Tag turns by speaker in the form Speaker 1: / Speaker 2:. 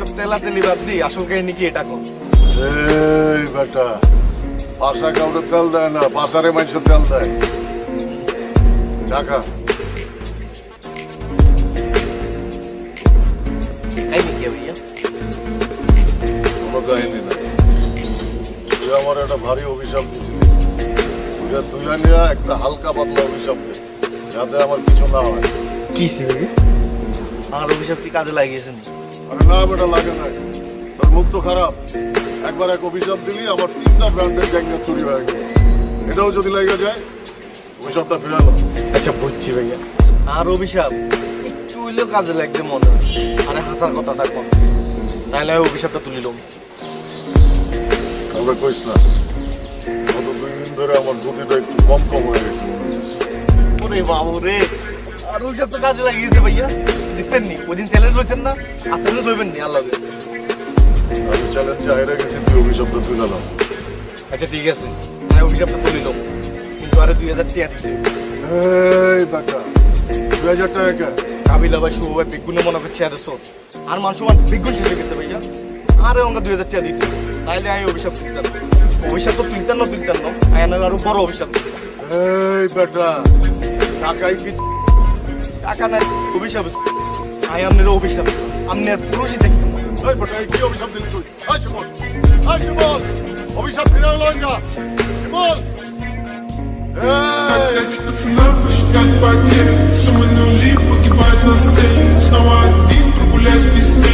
Speaker 1: এসব তেলাতেলি বাদ দি আসল কাহিনী কি এটা কোন?
Speaker 2: এই বেটা, পাশা কাউকে তেল দেয় না, পাশারে মানুষের তেল দেয়। চাকা
Speaker 1: কাহিনী কি ভাইয়া?
Speaker 2: কোনো কাহিনী না। তুই আমার একটা ভারী অভিশাপ দিয়েছিলি, তুই নিয়ে একটা হালকা পাতলা অভিশাপ দে, যাতে আমার কিছু না হয়।
Speaker 1: কি ভাইয়া? আমার অভিশাপ কি কাজে লাগিয়েছেন?
Speaker 2: আরে না বেটা, লাগে না। তোর মুখ তো খারাপ। একবার এক অভিশাপ দিলি আমার 3টা ব্র্যান্ডের জ্যাকেট চুরি হয়ে গেল। এটাও যদি লেগে যায় অভিশাপটা ফিরালো।
Speaker 1: আচ্ছা বুঝছি ভাইয়া, আর অভিশাপ একটু হইলেও কাজে লাগবে মনে হয়। আরে হাসার কথাটা কম, তাহলে আমি অভিশাপটা তুলিলাম।
Speaker 2: কাউকে কইস না, গত 2 দিন ধরে আমার গতিটা একটু কম হয়ে গেছে মনে হচ্ছে।
Speaker 1: ওরে বাবু রে, আর অভিশাপ তো কাজে লাগিয়েছে ভাইয়া। দেখছেন নি ওদিন চ্যালেঞ্জ রয়েছেন না, আপনারা ধরবেন নি আল্লাহ।
Speaker 2: আমি চ্যালেঞ্জে হাইরে গেছি, তুই অভিশাপটা তুলালাম।
Speaker 1: আচ্ছা ঠিক আছে, আমি অভিশাপটা তুলিলাম, কিন্তু আরে 2000 টাকা দিতে।
Speaker 2: এই বেটা, 2000 টাকা কে?
Speaker 1: কাবিলা ভাই, শুভ ভাই, বিগুনে মনে করছে আর সব আর মান সমান বিগুন শেষে গেছে ভাইয়া। আরে অঙ্কা 2000 টাকা দিতে, তাইলে আমি অভিশাপ তুলতাম। অভিশাপ তো তুলতাম না, আয়নার আরো বড় অভিশাপ তুলতাম।
Speaker 2: এই বেটা, টাকাই কি?
Speaker 1: টাকা নাই, অভিশাপ। আই আপনার অভিশাপ, আপনি আর পুরুষই দেখতেন না।
Speaker 2: এই বেটা, এই কি অভিশাপ দিলি তুই? এই শিবল, এই শিবল, অভিশাপ ফিরে এলো না। শিবল,
Speaker 3: Пацана посчитать потери. Суммы нули погибают на сцене. Снова один прогуляюсь без тени.